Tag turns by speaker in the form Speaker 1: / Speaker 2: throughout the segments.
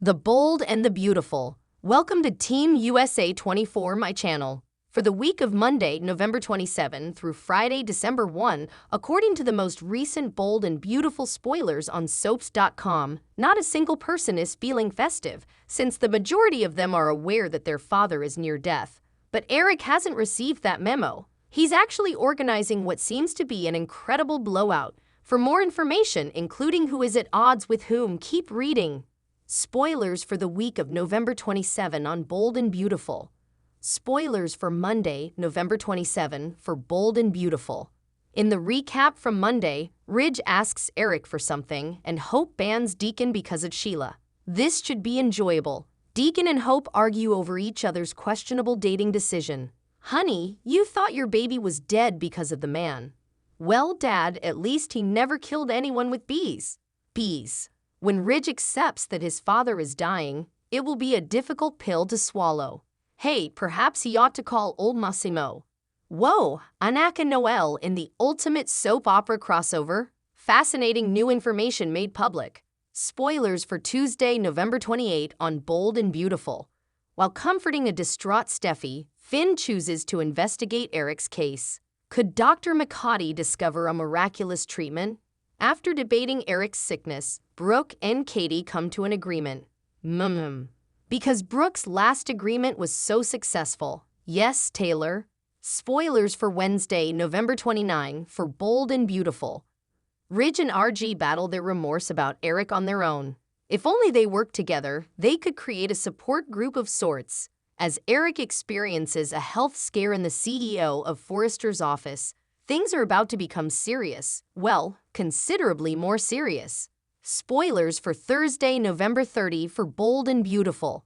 Speaker 1: The bold and the beautiful. Welcome to Team USA 24, my channel. For the week of Monday, November 27 through Friday, December 1, according to the most recent bold and beautiful spoilers on soaps.com, not a single person is feeling festive, since the majority of them are aware that their father is near death. But Eric hasn't received that memo. He's actually organizing what seems to be an incredible blowout. For more information, including who is at odds with whom, keep reading. Spoilers for the week of November 27 on Bold and Beautiful. Spoilers for Monday, November 27 for Bold and Beautiful. In the recap from Monday, Ridge asks Eric for something, and Hope bans Deacon because of Sheila. This should be enjoyable. Deacon and Hope argue over each other's questionable dating decision. Honey, you thought your baby was dead because of the man. Well, Dad, at least he never killed anyone with bees. Bees. When Ridge accepts that his father is dying, it will be a difficult pill to swallow. Hey, perhaps he ought to call old Massimo. Whoa, Anak and Noel in the ultimate soap opera crossover? Fascinating new information made public. Spoilers for Tuesday, November 28 on Bold and Beautiful. While comforting a distraught Steffy, Finn chooses to investigate Eric's case. Could Dr. McCarty discover a miraculous treatment? After debating Eric's sickness, Brooke and Katie come to an agreement. Because Brooke's last agreement was so successful. Yes, Taylor. Spoilers for Wednesday, November 29 for Bold and Beautiful. Ridge and RG battle their remorse about Eric on their own. If only they worked together, they could create a support group of sorts. As Eric experiences a health scare in the CEO of Forrester's office, things are about to become serious. Well, considerably more serious. Spoilers for Thursday, November 30 for Bold and Beautiful.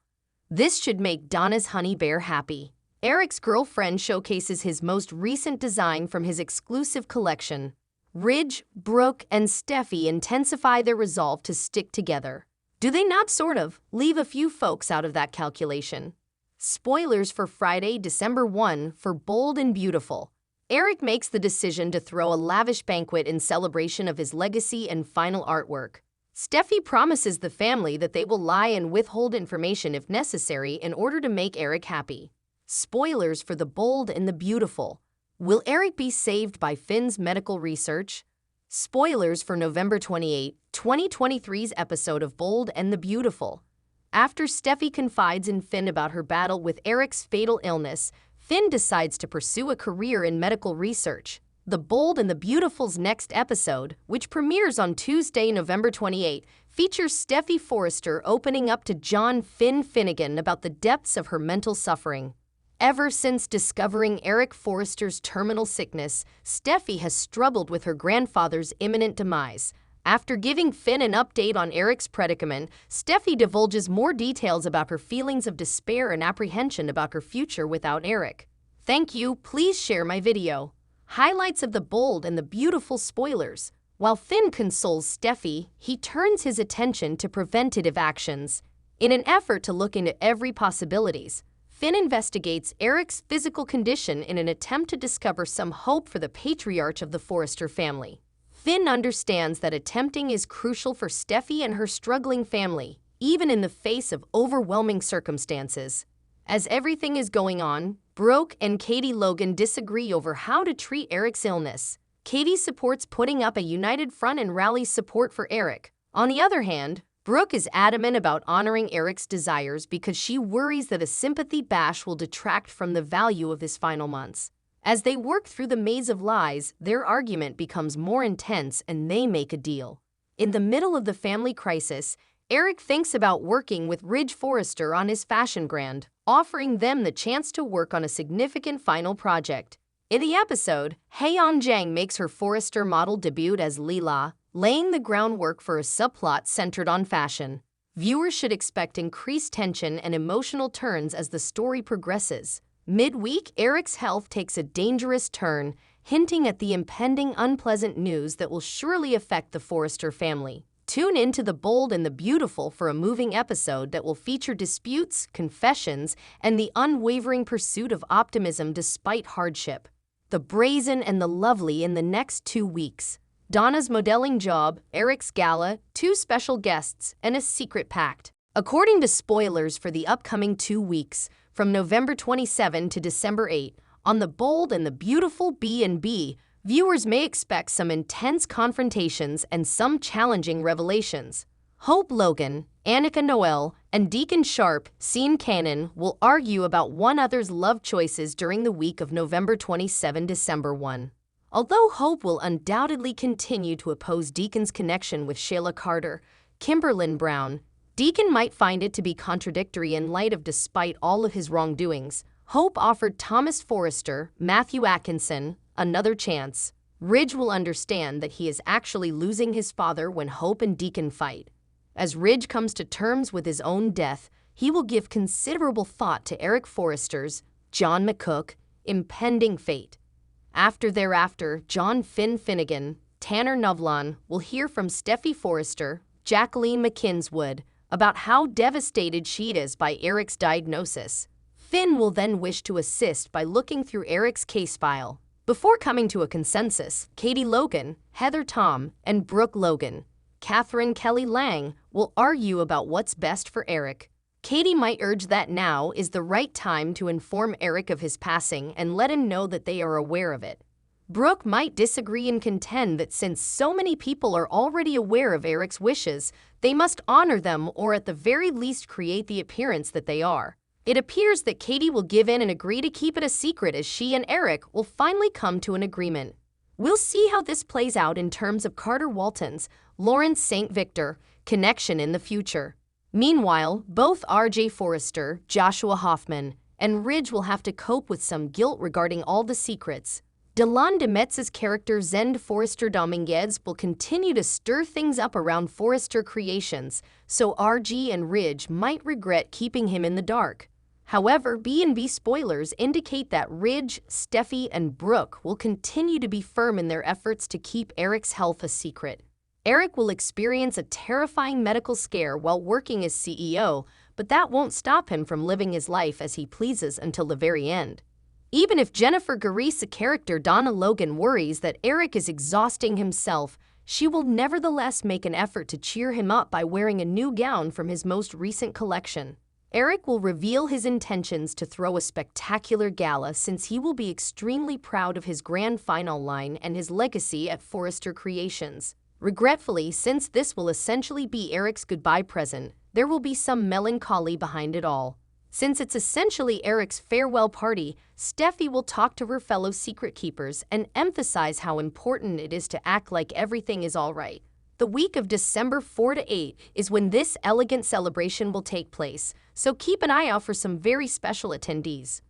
Speaker 1: This should make Donna's honey bear happy. Eric's girlfriend showcases his most recent design from his exclusive collection. Ridge, Brooke, and Steffy intensify their resolve to stick together. Do they not sort of leave a few folks out of that calculation? Spoilers for Friday, December 1 for Bold and Beautiful. Eric makes the decision to throw a lavish banquet in celebration of his legacy and final artwork. Steffy promises the family that they will lie and withhold information if necessary in order to make Eric happy. Spoilers for the Bold and the Beautiful. Will Eric be saved by Finn's medical research? Spoilers for November 28, 2023's episode of Bold and the Beautiful. After Steffy confides in Finn about her battle with Eric's fatal illness, Finn decides to pursue a career in medical research. The Bold and the Beautiful's next episode, which premieres on Tuesday, November 28, features Steffy Forrester opening up to John Finn Finnegan about the depths of her mental suffering. Ever since discovering Eric Forrester's terminal sickness, Steffy has struggled with her grandfather's imminent demise. After giving Finn an update on Eric's predicament, Steffy divulges more details about her feelings of despair and apprehension about her future without Eric. Thank you, please share my video. Highlights of the Bold and the Beautiful spoilers. While Finn consoles Steffy, he turns his attention to preventative actions. In an effort to look into every possibilities, Finn investigates Eric's physical condition in an attempt to discover some hope for the patriarch of the Forrester family. Finn understands that attempting is crucial for Steffy and her struggling family, even in the face of overwhelming circumstances. As everything is going on, Brooke and Katie Logan disagree over how to treat Eric's illness. Katie supports putting up a united front and rallies support for Eric. On the other hand, Brooke is adamant about honoring Eric's desires because she worries that a sympathy bash will detract from the value of his final months. As they work through the maze of lies, their argument becomes more intense and they make a deal. In the middle of the family crisis, Eric thinks about working with Ridge Forrester on his fashion brand, offering them the chance to work on a significant final project. In the episode, Haeyeon Jang makes her Forrester model debut as Leela, laying the groundwork for a subplot centered on fashion. Viewers should expect increased tension and emotional turns as the story progresses. Midweek, Eric's health takes a dangerous turn, hinting at the impending unpleasant news that will surely affect the Forrester family. Tune in to The Bold and the Beautiful for a moving episode that will feature disputes, confessions, and the unwavering pursuit of optimism despite hardship. The Brazen and the Lovely in the next 2 weeks. Donna's modeling job, Eric's gala, 2 special guests, and a secret pact. According to spoilers for the upcoming 2 weeks, from November 27 to December 8, on the bold and the beautiful B&B, viewers may expect some intense confrontations and some challenging revelations. Hope Logan, Annika Noel, and Deacon Sharp, Sean Cannon, will argue about one another's love choices during the week of November 27 December 1. Although Hope will undoubtedly continue to oppose Deacon's connection with Shayla Carter, Kimberlyn Brown, Deacon might find it to be contradictory in light of despite all of his wrongdoings, Hope offered Thomas Forrester, Matthew Atkinson, another chance. Ridge will understand that he is actually losing his father when Hope and Deacon fight. As Ridge comes to terms with his own death, he will give considerable thought to Eric Forrester's, John McCook, impending fate. Thereafter, John Finnegan, Tanner Novlan will hear from Steffy Forrester, Jacqueline McKinswood, about how devastated she is by Eric's diagnosis. Finn will then wish to assist by looking through Eric's case file. Before coming to a consensus, Katie Logan, Heather Tom, and Brooke Logan, Catherine Kelly Lang, will argue about what's best for Eric. Katie might urge that now is the right time to inform Eric of his passing and let him know that they are aware of it. Brooke might disagree and contend that since so many people are already aware of Eric's wishes, they must honor them or at the very least create the appearance that they are. It appears that Katie will give in and agree to keep it a secret as she and Eric will finally come to an agreement. We'll see how this plays out in terms of Carter Walton's, Lawrence St. Victor, connection in the future. Meanwhile, both R.J. Forrester, Joshua Hoffman, and Ridge will have to cope with some guilt regarding all the secrets. Delon DeMetz's character Zend Forrester Dominguez will continue to stir things up around Forrester Creations, so RG and Ridge might regret keeping him in the dark. However, B&B spoilers indicate that Ridge, Steffy, and Brooke will continue to be firm in their efforts to keep Eric's health a secret. Eric will experience a terrifying medical scare while working as CEO, but that won't stop him from living his life as he pleases until the very end. Even if Jennifer Garee's character Donna Logan worries that Eric is exhausting himself, she will nevertheless make an effort to cheer him up by wearing a new gown from his most recent collection. Eric will reveal his intentions to throw a spectacular gala since he will be extremely proud of his grand final line and his legacy at Forrester Creations. Regretfully, since this will essentially be Eric's goodbye present, there will be some melancholy behind it all. Since it's essentially Eric's farewell party, Steffy will talk to her fellow secret keepers and emphasize how important it is to act like everything is all right. The week of December 4 to 8 is when this elegant celebration will take place, so keep an eye out for some very special attendees.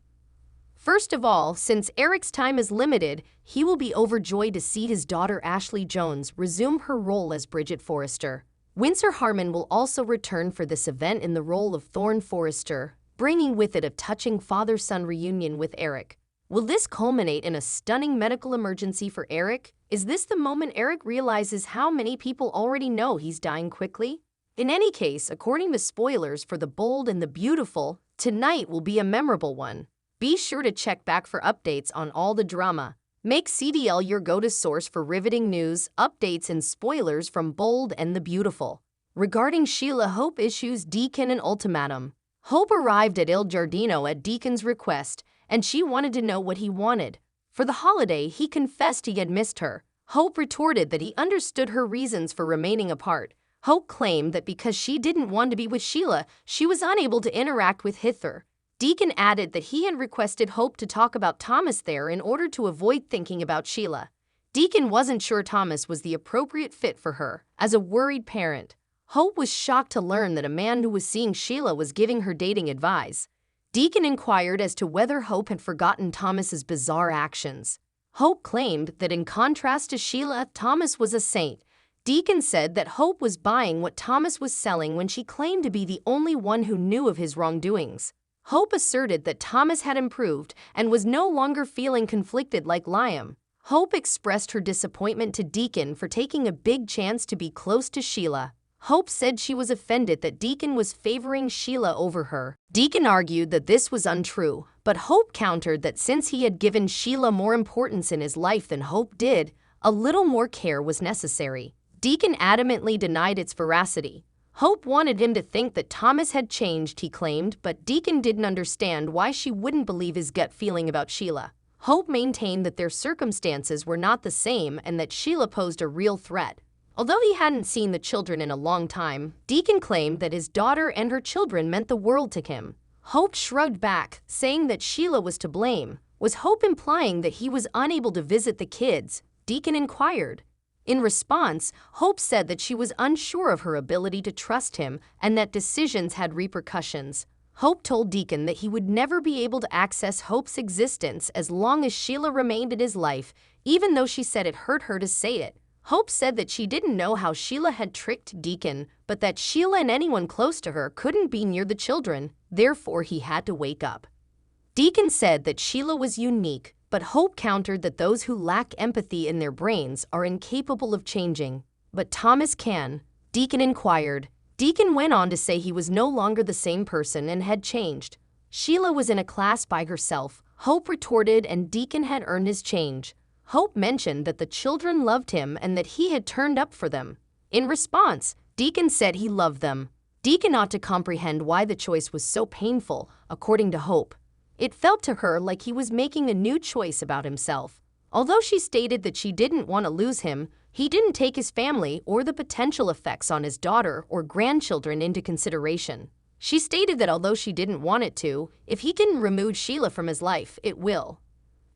Speaker 1: First of all, since Eric's time is limited, he will be overjoyed to see his daughter Ashley Jones resume her role as Bridget Forrester. Windsor Harmon will also return for this event in the role of Thorne Forrester, bringing with it a touching father-son reunion with Eric. Will this culminate in a stunning medical emergency for Eric? Is this the moment Eric realizes how many people already know he's dying quickly? In any case, according to spoilers for The Bold and the Beautiful, tonight will be a memorable one. Be sure to check back for updates on all the drama. Make CDL your go-to source for riveting news, updates, and spoilers from Bold and the Beautiful. Regarding Sheila, Hope issues Deacon an ultimatum. Hope arrived at Il Giardino at Deacon's request, and she wanted to know what he wanted. For the holiday, he confessed he had missed her. Hope retorted that he understood her reasons for remaining apart. Hope claimed that because she didn't want to be with Sheila, she was unable to interact with Hither. Deacon added that he had requested Hope to talk about Thomas there in order to avoid thinking about Sheila. Deacon wasn't sure Thomas was the appropriate fit for her. As a worried parent, Hope was shocked to learn that a man who was seeing Sheila was giving her dating advice. Deacon inquired as to whether Hope had forgotten Thomas's bizarre actions. Hope claimed that in contrast to Sheila, Thomas was a saint. Deacon said that Hope was buying what Thomas was selling when she claimed to be the only one who knew of his wrongdoings. Hope asserted that Thomas had improved and was no longer feeling conflicted like Liam. Hope expressed her disappointment to Deacon for taking a big chance to be close to Sheila. Hope said she was offended that Deacon was favoring Sheila over her. Deacon argued that this was untrue, but Hope countered that since he had given Sheila more importance in his life than Hope did, a little more care was necessary. Deacon adamantly denied its veracity. Hope wanted him to think that Thomas had changed, he claimed, but Deacon didn't understand why she wouldn't believe his gut feeling about Sheila. Hope maintained that their circumstances were not the same and that Sheila posed a real threat. Although he hadn't seen the children in a long time, Deacon claimed that his daughter and her children meant the world to him. Hope shrugged back, saying that Sheila was to blame. Was Hope implying that he was unable to visit the kids? Deacon inquired. In response, Hope said that she was unsure of her ability to trust him and that decisions had repercussions. Hope told Deacon that he would never be able to access Hope's existence as long as Sheila remained in his life, even though she said it hurt her to say it. Hope said that she didn't know how Sheila had tricked Deacon, but that Sheila and anyone close to her couldn't be near the children, therefore he had to wake up. Deacon said that Sheila was unique, but Hope countered that those who lack empathy in their brains are incapable of changing. But Thomas can? Deacon inquired. Deacon went on to say he was no longer the same person and had changed. Sheila was in a class by herself, Hope retorted, and Deacon had earned his change. Hope mentioned that the children loved him and that he had turned up for them. In response, Deacon said he loved them. Deacon ought to comprehend why the choice was so painful, according to Hope. It felt to her like he was making a new choice about himself. Although she stated that she didn't want to lose him, he didn't take his family or the potential effects on his daughter or grandchildren into consideration. She stated that although she didn't want it to, if he didn't remove Sheila from his life, it will.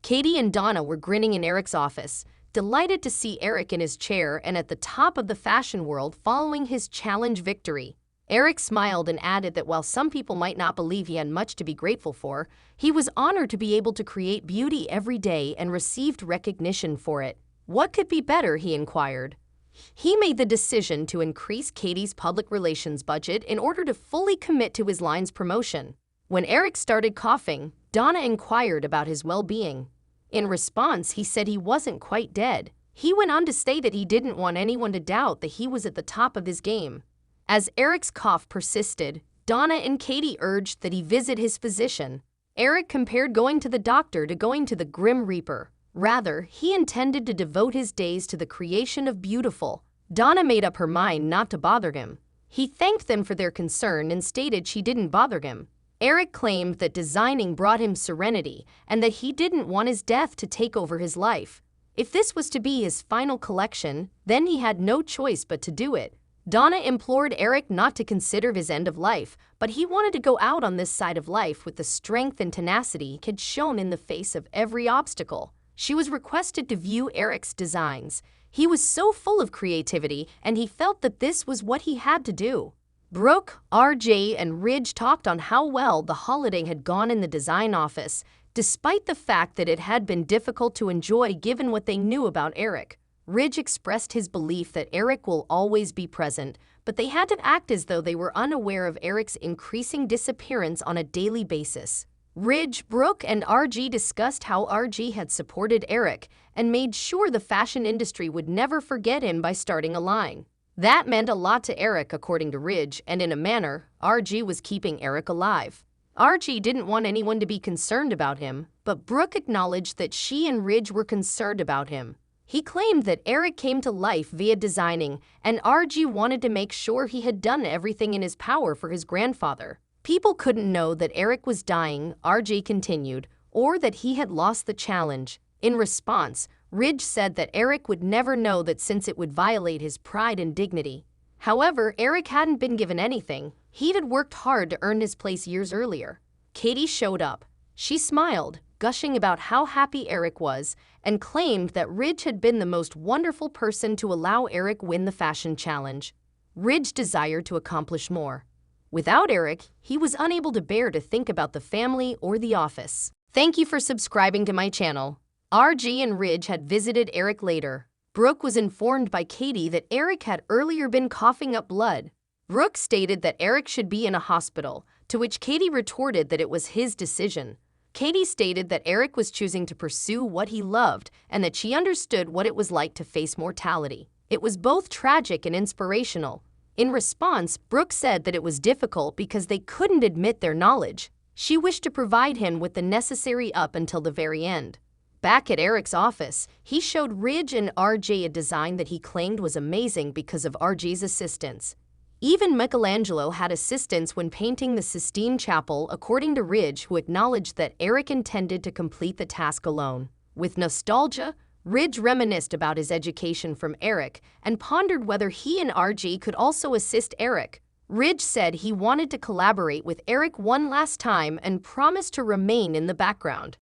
Speaker 1: Katie and Donna were grinning in Eric's office, delighted to see Eric in his chair and at the top of the fashion world following his challenge victory. Eric smiled and added that while some people might not believe he had much to be grateful for, he was honored to be able to create beauty every day and received recognition for it. What could be better, he inquired. He made the decision to increase Katie's public relations budget in order to fully commit to his line's promotion. When Eric started coughing, Donna inquired about his well-being. In response, he said he wasn't quite dead. He went on to say that he didn't want anyone to doubt that he was at the top of his game. As Eric's cough persisted, Donna and Katie urged that he visit his physician. Eric compared going to the doctor to going to the Grim Reaper. Rather, he intended to devote his days to the creation of beautiful. Donna made up her mind not to bother him. He thanked them for their concern and stated she didn't bother him. Eric claimed that designing brought him serenity and that he didn't want his death to take over his life. If this was to be his final collection, then he had no choice but to do it. Donna implored Eric not to consider his end of life, but he wanted to go out on this side of life with the strength and tenacity he had shown in the face of every obstacle. She was requested to view Eric's designs. He was so full of creativity, and he felt that this was what he had to do. Brooke, RJ, and Ridge talked on how well the holiday had gone in the design office, despite the fact that it had been difficult to enjoy given what they knew about Eric. Ridge expressed his belief that Eric will always be present, but they had to act as though they were unaware of Eric's increasing disappearance on a daily basis. Ridge, Brooke, and RG discussed how RG had supported Eric and made sure the fashion industry would never forget him by starting a line. That meant a lot to Eric, according to Ridge, and in a manner, RG was keeping Eric alive. RG didn't want anyone to be concerned about him, but Brooke acknowledged that she and Ridge were concerned about him. He claimed that Eric came to life via designing, and RG wanted to make sure he had done everything in his power for his grandfather. People couldn't know that Eric was dying, RG continued, or that he had lost the challenge. In response, Ridge said that Eric would never know that since it would violate his pride and dignity. However, Eric hadn't been given anything. He had worked hard to earn his place years earlier. Katie showed up. She smiled, gushing about how happy Eric was, and claimed that Ridge had been the most wonderful person to allow Eric win the fashion challenge. Ridge desired to accomplish more. Without Eric, he was unable to bear to think about the family or the office. Thank you for subscribing to my channel. RG and Ridge had visited Eric later. Brooke was informed by Katie that Eric had earlier been coughing up blood. Brooke stated that Eric should be in a hospital, to which Katie retorted that it was his decision. Katie stated that Eric was choosing to pursue what he loved and that she understood what it was like to face mortality. It was both tragic and inspirational. In response, Brooke said that it was difficult because they couldn't admit their knowledge. She wished to provide him with the necessary up until the very end. Back at Eric's office, he showed Ridge and RJ a design that he claimed was amazing because of RJ's assistance. Even Michelangelo had assistance when painting the Sistine Chapel, according to Ridge, who acknowledged that Eric intended to complete the task alone. With nostalgia, Ridge reminisced about his education from Eric and pondered whether he and RG could also assist Eric. Ridge said he wanted to collaborate with Eric one last time and promised to remain in the background.